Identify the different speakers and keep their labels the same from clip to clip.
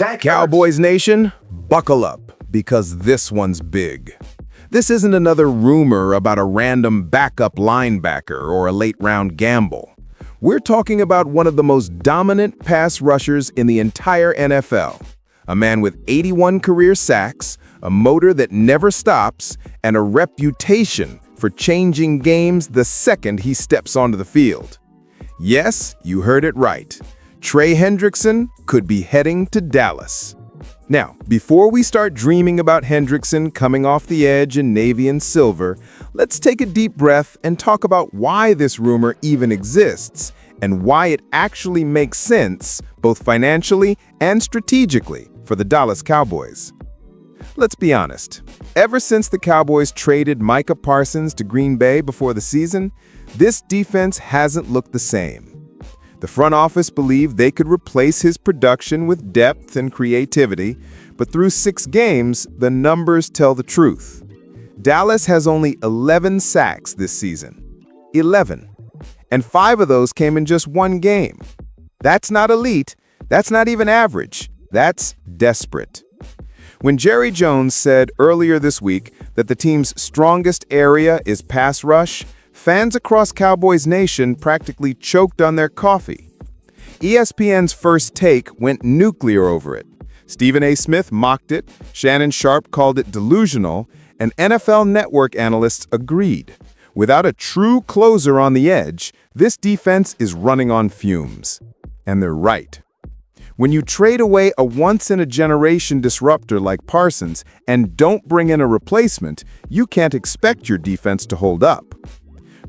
Speaker 1: Cowboys Nation, buckle up, because this one's big. This isn't another rumor about a random backup linebacker or a late-round gamble. We're talking about one of the most dominant pass rushers in the entire NFL. A man with 81 career sacks, a motor that never stops, and a reputation for changing games the second he steps onto the field. Yes, you heard it right. Trey Hendrickson could be heading to Dallas. Now, before we start dreaming about Hendrickson coming off the edge in navy and silver, let's take a deep breath and talk about why this rumor even exists and why it actually makes sense, both financially and strategically, for the Dallas Cowboys. Let's be honest. Ever since the Cowboys traded Micah Parsons to Green Bay before the season, this defense hasn't looked the same. The front office believed they could replace his production with depth and creativity, but through 6 games, the numbers tell the truth. Dallas has only 11 sacks this season. 11. And 5 of those came in just 1 game. That's not elite. That's not even average. That's desperate. When Jerry Jones said earlier this week that the team's strongest area is pass rush, fans across Cowboys Nation practically choked on their coffee. ESPN's First Take went nuclear over it. Stephen A. Smith mocked it, Shannon Sharpe called it delusional, and NFL Network analysts agreed. Without a true closer on the edge, this defense is running on fumes. And they're right. When you trade away a once-in-a-generation disruptor like Parsons and don't bring in a replacement, you can't expect your defense to hold up.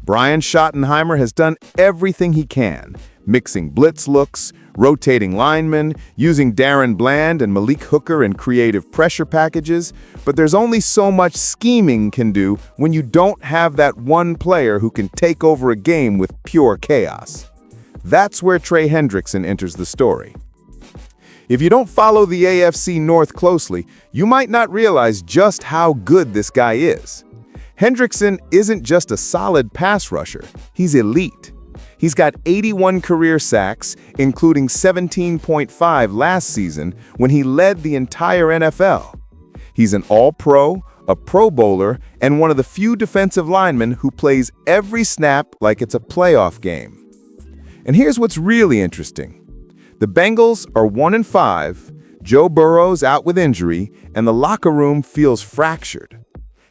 Speaker 1: Brian Schottenheimer has done everything he can, mixing blitz looks, rotating linemen, using Darren Bland and Malik Hooker in creative pressure packages, but there's only so much scheming can do when you don't have that one player who can take over a game with pure chaos. That's where Trey Hendrickson enters the story. If you don't follow the AFC North closely, you might not realize just how good this guy is. Hendrickson isn't just a solid pass rusher, he's elite. He's got 81 career sacks, including 17.5 last season when he led the entire NFL. He's an All-Pro, a Pro Bowler, and one of the few defensive linemen who plays every snap like it's a playoff game. And here's what's really interesting. The Bengals are 1-5, Joe Burrow's out with injury, and the locker room feels fractured.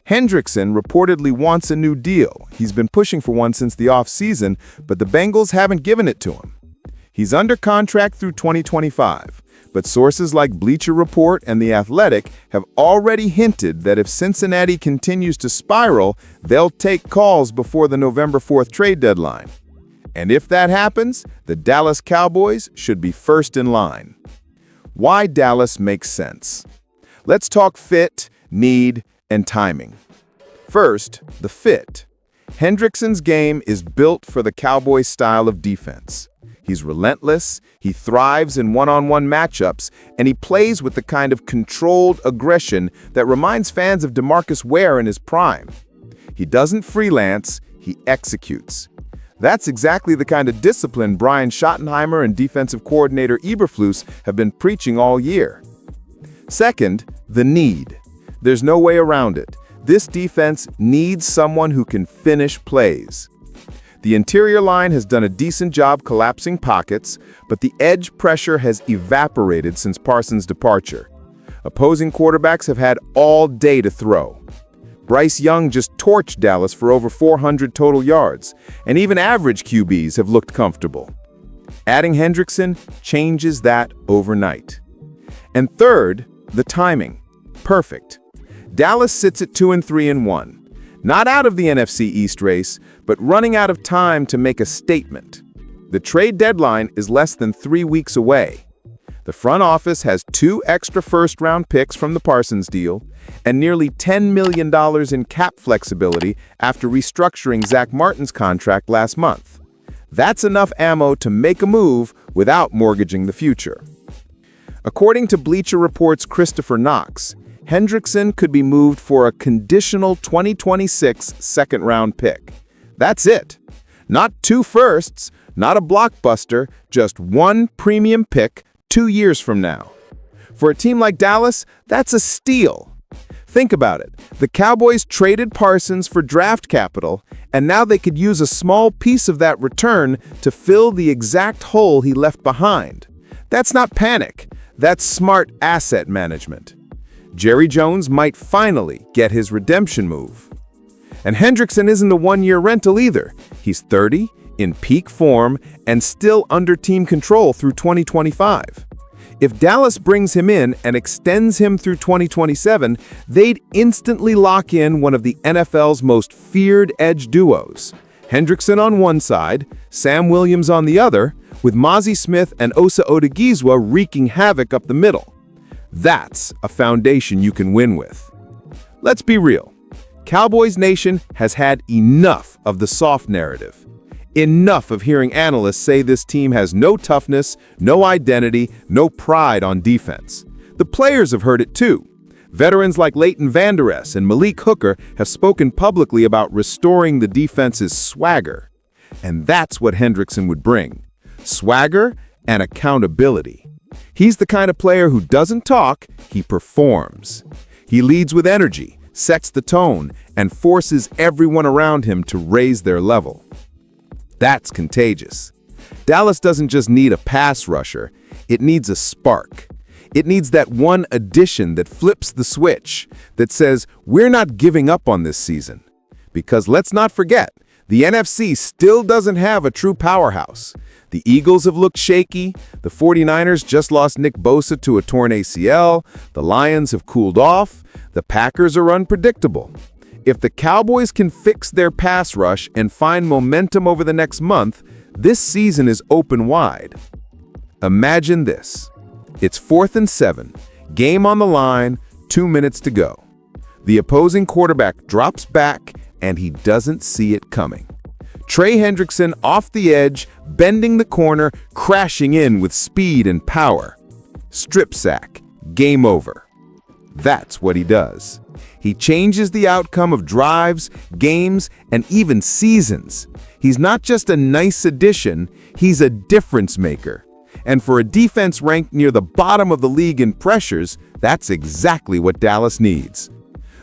Speaker 1: Hendrickson reportedly wants a new deal. He's been pushing for one since the offseason, but the Bengals haven't given it to him. He's under contract through 2025, but sources like Bleacher Report and The Athletic have already hinted that if Cincinnati continues to spiral, they'll take calls before the November 4th trade deadline. And if that happens, the Dallas Cowboys should be first in line. Why Dallas makes sense. Let's talk fit, need, and timing. First, the fit. Hendrickson's game is built for the Cowboys' style of defense. He's relentless, he thrives in one-on-one matchups, and he plays with the kind of controlled aggression that reminds fans of DeMarcus Ware in his prime. He doesn't freelance, he executes. That's exactly the kind of discipline Brian Schottenheimer and defensive coordinator Eberflus have been preaching all year. Second, the need. There's no way around it. This defense needs someone who can finish plays. The interior line has done a decent job collapsing pockets, but the edge pressure has evaporated since Parsons' departure. Opposing quarterbacks have had all day to throw. Bryce Young just torched Dallas for over 400 total yards, and even average QBs have looked comfortable. Adding Hendrickson changes that overnight. And third, the timing. Perfect. Dallas sits at 2-3-1. Not out of the NFC East race, but running out of time to make a statement. The trade deadline is less than 3 weeks away. The front office has 2 extra first-round picks from the Parsons deal and nearly $10 million in cap flexibility after restructuring Zach Martin's contract last month. That's enough ammo to make a move without mortgaging the future. According to Bleacher Report's Christopher Knox, Hendrickson could be moved for a conditional 2026 second-round pick. That's it. Not 2 firsts, not a blockbuster, just 1 premium pick 2 years from now. For a team like Dallas, that's a steal. Think about it. The Cowboys traded Parsons for draft capital, and now they could use a small piece of that return to fill the exact hole he left behind. That's not panic. That's smart asset management. Jerry Jones might finally get his redemption move. And Hendrickson isn't a one-year rental either. He's 30, in peak form, and still under team control through 2025. If Dallas brings him in and extends him through 2027, they'd instantly lock in one of the NFL's most feared edge duos. Hendrickson on one side, Sam Williams on the other, with Mozzie Smith and Osa Odigizwa wreaking havoc up the middle. That's a foundation you can win with. Let's be real. Cowboys Nation has had enough of the soft narrative. Enough of hearing analysts say this team has no toughness, no identity, no pride on defense. The players have heard it too. Veterans like Leighton Vander Esch and Malik Hooker have spoken publicly about restoring the defense's swagger. And that's what Hendrickson would bring. Swagger and accountability. He's the kind of player who doesn't talk, he performs. He leads with energy, sets the tone, and forces everyone around him to raise their level. That's contagious. Dallas doesn't just need a pass rusher, it needs a spark. It needs that one addition that flips the switch, that says, we're not giving up on this season. Because let's not forget, the NFC still doesn't have a true powerhouse. The Eagles have looked shaky, the 49ers just lost Nick Bosa to a torn ACL, the Lions have cooled off, the Packers are unpredictable. If the Cowboys can fix their pass rush and find momentum over the next month, this season is open wide. Imagine this. It's 4th and 7, game on the line, 2 minutes to go. The opposing quarterback drops back and he doesn't see it coming. Trey Hendrickson off the edge, bending the corner, crashing in with speed and power. Strip sack, game over. That's what he does. He changes the outcome of drives, games, and even seasons. He's not just a nice addition, he's a difference maker. And for a defense ranked near the bottom of the league in pressures, that's exactly what Dallas needs.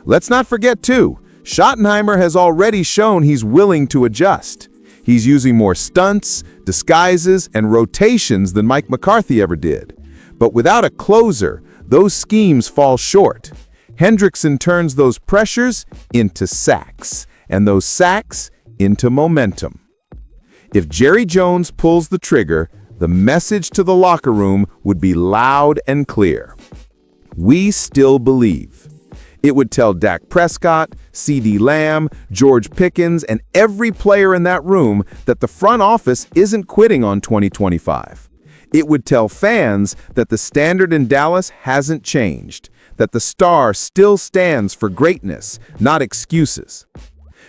Speaker 1: Let's not forget, too, Schottenheimer has already shown he's willing to adjust. He's using more stunts, disguises, and rotations than Mike McCarthy ever did. But without a closer, those schemes fall short. Hendrickson turns those pressures into sacks, and those sacks into momentum. If Jerry Jones pulls the trigger, the message to the locker room would be loud and clear. We still believe. It would tell Dak Prescott, CeeDee Lamb, George Pickens, and every player in that room that the front office isn't quitting on 2025. It would tell fans that the standard in Dallas hasn't changed, that the star still stands for greatness, not excuses.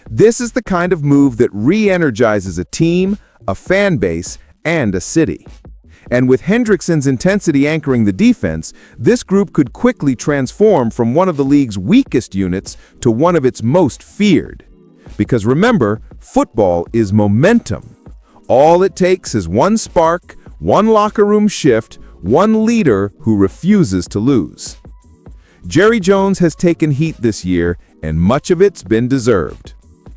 Speaker 1: This is the kind of move that re-energizes a team, a fan base, and a city. And with Hendrickson's intensity anchoring the defense, this group could quickly transform from one of the league's weakest units to one of its most feared. Because remember, football is momentum. All it takes is one spark, one locker room shift, one leader who refuses to lose. Jerry Jones has taken heat this year, and much of it's been deserved.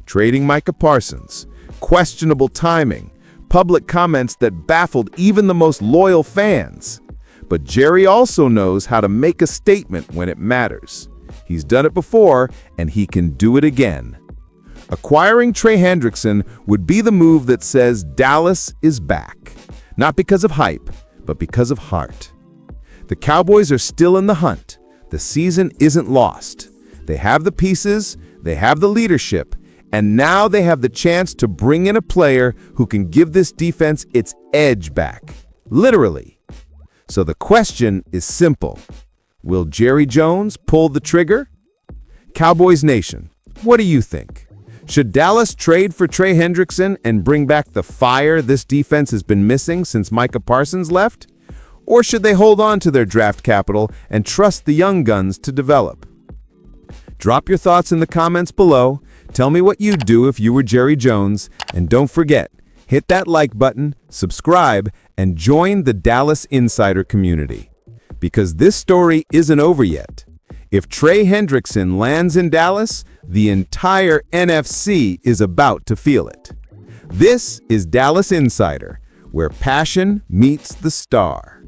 Speaker 1: Trading Micah Parsons, questionable timing, public comments that baffled even the most loyal fans. But Jerry also knows how to make a statement when it matters. He's done it before, and he can do it again. Acquiring Trey Hendrickson would be the move that says Dallas is back. Not because of hype, but because of heart. The Cowboys are still in the hunt. The season isn't lost. They have the pieces, they have the leadership, and now they have the chance to bring in a player who can give this defense its edge back. Literally. So the question is simple. Will Jerry Jones pull the trigger? Cowboys Nation, what do you think? Should Dallas trade for Trey Hendrickson and bring back the fire this defense has been missing since Micah Parsons left? Or should they hold on to their draft capital and trust the young guns to develop? Drop your thoughts in the comments below. Tell me what you'd do if you were Jerry Jones. And don't forget, hit that like button, subscribe, and join the Dallas Insider community. because this story isn't over yet. If Trey Hendrickson lands in Dallas, the entire NFC is about to feel it. This is Dallas Insider, where passion meets the star.